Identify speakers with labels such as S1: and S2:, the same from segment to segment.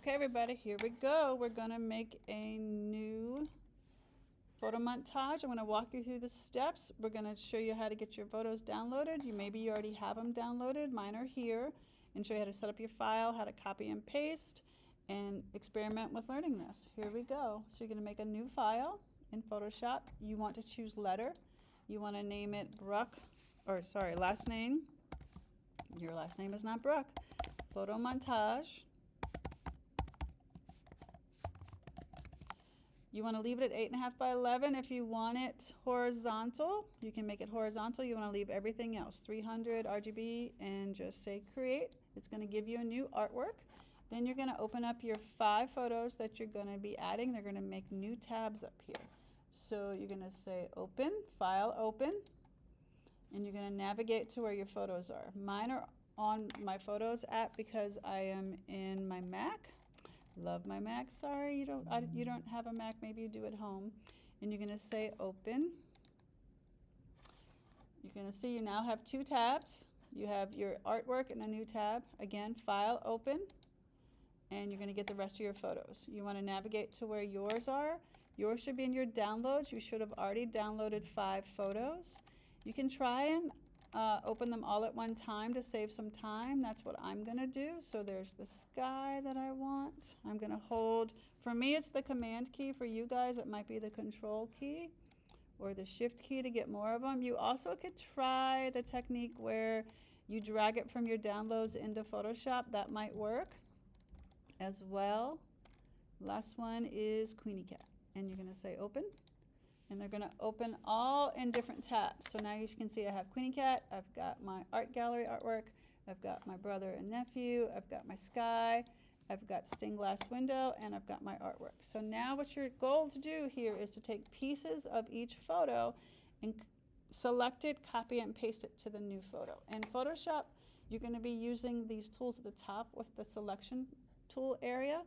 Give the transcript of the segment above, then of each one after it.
S1: Okay, everybody, here we go. We're gonna make a new photo montage. I'm gonna walk you through the steps. We're gonna show you how to get your photos downloaded. Maybe you already have them downloaded. Mine are here. And show you how to set up your file, how to copy and paste, and experiment with learning this. Here we go. So you're gonna make a new file in Photoshop. You want to choose letter. You wanna name it Bruck, or sorry, last name. Your last name is not Bruck. Photomontage. You want to leave it at 8.5 by 11. If you want it horizontal, you can make it horizontal. You want to leave everything else, 300 RGB, and just say create. It's going to give you a new artwork. Then you're going to open up your 5 photos that you're going to be adding. They're going to make new tabs up here. So you're going to say open, file open, and you're going to navigate to where your photos are. Mine are on my Photos app because I am in my Mac. Love my Mac. Sorry, you don't have a Mac. Maybe you do at home. And you're going to say open. You're going to see you now have 2 tabs. You have your artwork in a new tab. Again, file open. And you're going to get the rest of your photos. You want to navigate to where yours are. Yours should be in your downloads. You should have already downloaded 5 photos. You can try and open them all at one time to save some time. That's what I'm going to do. So there's the sky that I want. I'm going to hold, for me it's the command key. For you guys it might be the control key or the shift key to get more of them. You also could try the technique where you drag it from your downloads into Photoshop. That might work as well. Last one is Queenie Cat. And you're going to say open. And they're going to open all in different tabs. So now you can see I have Queenie Cat, I've got my art gallery artwork, I've got my brother and nephew, I've got my sky, I've got the stained glass window, and I've got my artwork. So now what your goal to do here is to take pieces of each photo and select it, copy it, and paste it to the new photo. In Photoshop, you're going to be using these tools at the top with the selection tool area.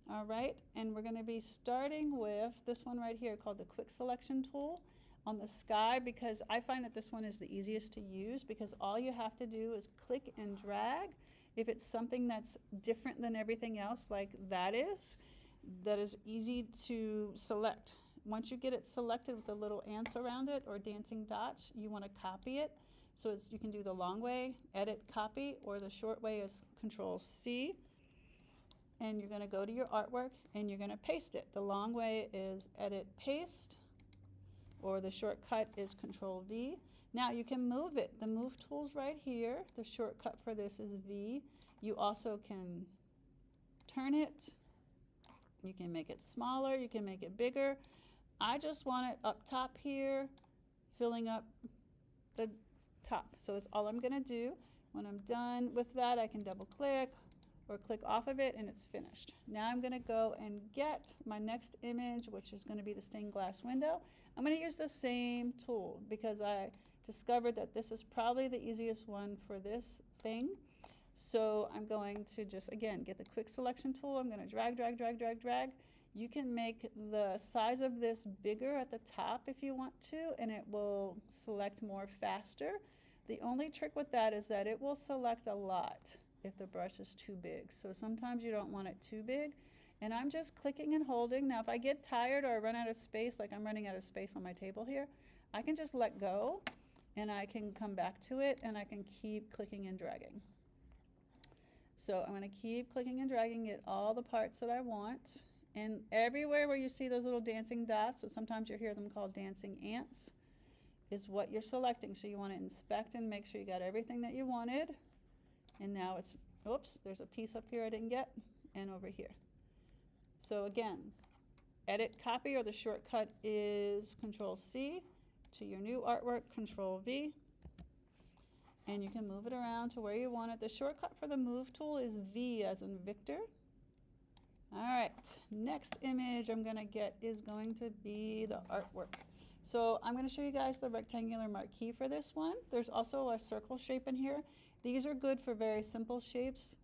S1: All right, and we're going to be starting with this one right here called the quick selection tool on the sky, because I find that this one is the easiest to use because all you have to do is click and drag. If it's something that's different than everything else like that is easy to select. Once you get it selected with the little ants around it or dancing dots, you want to copy it. So you can do the long way, edit, copy, or the short way is Control C. And you're going to go to your artwork and you're going to paste it. The long way is edit, paste, or the shortcut is Control V. Now you can move it. The move tool's right here. The shortcut for this is V. You also can turn it. You can make it smaller. You can make it bigger. I just want it up top here, filling up the top. So that's all I'm going to do. When I'm done with that, I can double click or click off of it and it's finished. Now I'm going to go and get my next image, which is going to be the stained glass window. I'm going to use the same tool because I discovered that this is probably the easiest one for this thing. So I'm going to just, again, get the quick selection tool. I'm going to drag, drag, drag, drag, drag. You can make the size of this bigger at the top if you want to, and it will select more faster. The only trick with that is that it will select a lot if the brush is too big. So sometimes you don't want it too big. And I'm just clicking and holding. Now if I get tired or I run out of space, like I'm running out of space on my table here, I can just let go and I can come back to it and I can keep clicking and dragging. So I'm going to keep clicking and dragging, get all the parts that I want. And everywhere where you see those little dancing dots, so sometimes you hear them called dancing ants, is what you're selecting. So you want to inspect and make sure you got everything that you wanted. And now it's, oops, there's a piece up here I didn't get, and over here. So again, edit, copy, or the shortcut is Control C. To your new artwork, Control V. And you can move it around to where you want it. The shortcut for the move tool is V as in Victor. All right, next image I'm going to get is going to be the artwork. So I'm going to show you guys the rectangular marquee for this one. There's also a circle shape in here. These are good for very simple shapes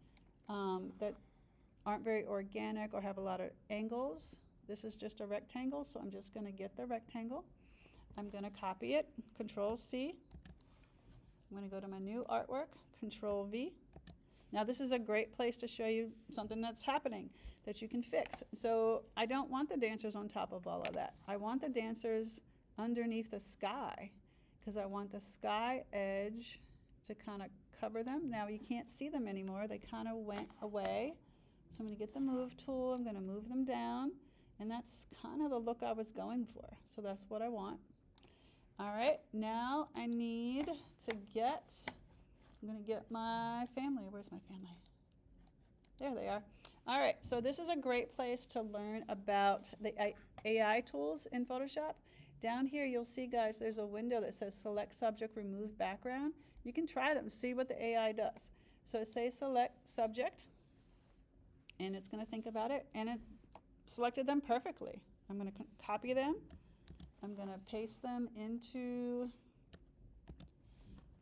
S1: that aren't very organic or have a lot of angles. This is just a rectangle, so I'm just going to get the rectangle. I'm going to copy it, Control C. I'm going to go to my new artwork, Control V. Now this is a great place to show you something that's happening that you can fix. So I don't want the dancers on top of all of that. I want the dancers underneath the sky because I want the sky edge to kind of cover them. Now you can't see them anymore. They kind of went away. So I'm going to get the move tool. I'm going to move them down. And that's kind of the look I was going for. So that's what I want. All right, now I need to get, I'm going to get my family. Where's my family? There they are. All right, so this is a great place to learn about the AI tools in Photoshop. Down here you'll see, guys, there's a window that says select subject, remove background. You can try them, see what the AI does. So say select subject, and it's going to think about it, and it selected them perfectly. I'm going to copy them. I'm going to paste them into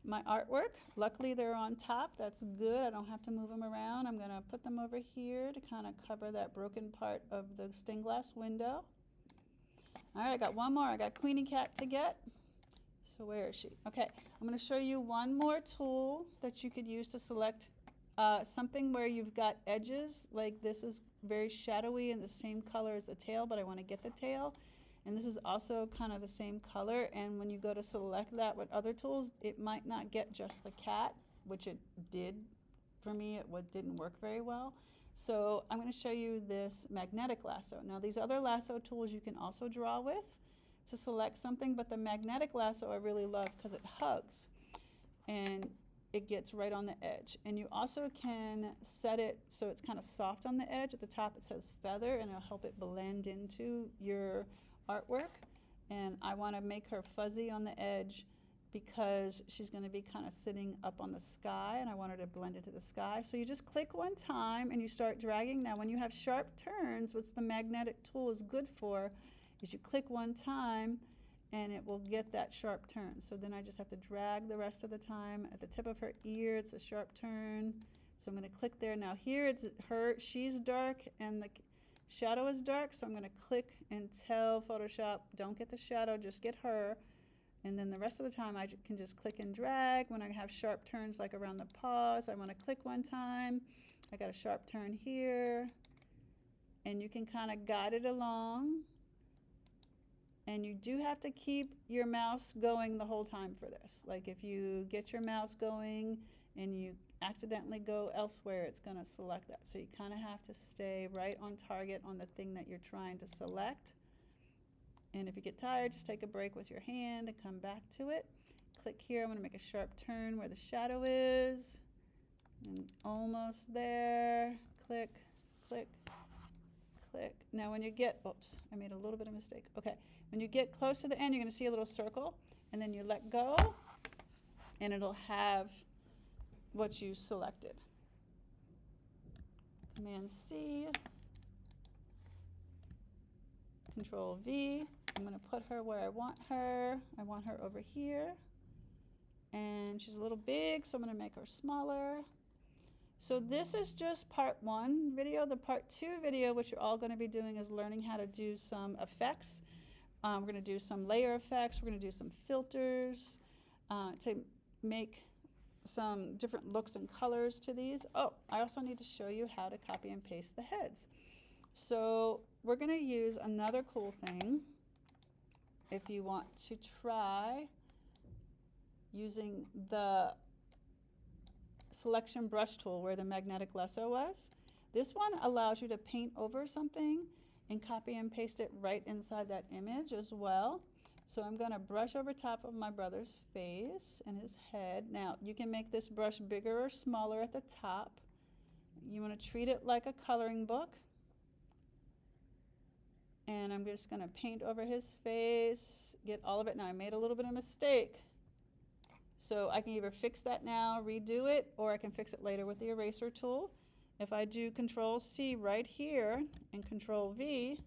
S1: my artwork. Luckily they're on top. That's good. I don't have to move them around. I'm going to put them over here to kind of cover that broken part of the stained glass window. All right, I got one more. I got Queenie Cat to get. So where is she? Okay, I'm going to show you one more tool that you could use to select something where you've got edges. Like this is very shadowy and the same color as the tail, but I want to get the tail. And this is also kind of the same color, and when you go to select that with other tools, it might not get just the cat, which it did for me. It didn't work very well. So I'm going to show you this magnetic lasso. Now these other lasso tools you can also draw with to select something, but the magnetic lasso I really love because it hugs and it gets right on the edge. And you also can set it so it's kind of soft on the edge. At the top it says feather, and it'll help it blend into your artwork. And I want to make her fuzzy on the edge because she's going to be kind of sitting up on the sky, and I want her to blend into the sky. So you just click one time and you start dragging. Now when you have sharp turns, what the magnetic tool is good for is you click one time and it will get that sharp turn. So then I just have to drag the rest of the time. At the tip of her ear it's a sharp turn, so I'm going to click there. Now here it's she's dark and the shadow is dark, so I'm going to click and tell Photoshop, don't get the shadow, just get her. And then the rest of the time I can just click and drag. When I have sharp turns like around the paws, I want to click one time. I got a sharp turn here. And you can kind of guide it along. And you do have to keep your mouse going the whole time for this. Like if you get your mouse going and you accidentally go elsewhere, it's going to select that. So you kind of have to stay right on target on the thing that you're trying to select. And if you get tired, just take a break with your hand and come back to it. Click here. I'm going to make a sharp turn where the shadow is. And almost there. Click, click, click. Now when you get, oops, I made a little bit of mistake. Okay, when you get close to the end, you're going to see a little circle, and then you let go, and it'll have what you selected. Command C, Control V. I'm going to put her where I want her. I want her over here, and she's a little big, so I'm going to make her smaller. So this is just part 1 video. The part 2 video, which you're all going to be doing, is learning how to do some effects. We're going to do some layer effects. We're going to do some filters to make some different looks and colors to these. Oh, I also need to show you how to copy and paste the heads. So we're going to use another cool thing. If you want to try using the selection brush tool where the magnetic lasso was, this one allows you to paint over something and copy and paste it right inside that image as well. So I'm going to brush over top of my brother's face and his head. Now you can make this brush bigger or smaller at the top. You want to treat it like a coloring book. And I'm just going to paint over his face, get all of it. Now I made a little bit of mistake. So I can either fix that now, redo it, or I can fix it later with the eraser tool. If I do Control C right here and Control V,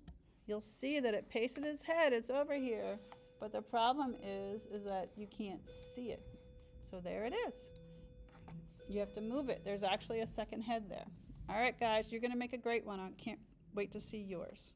S1: you'll see that it pasted his head. It's over here. But the problem is that you can't see it. So there it is. You have to move it. There's actually a second head there. All right, guys, you're going to make a great one. I can't wait to see yours.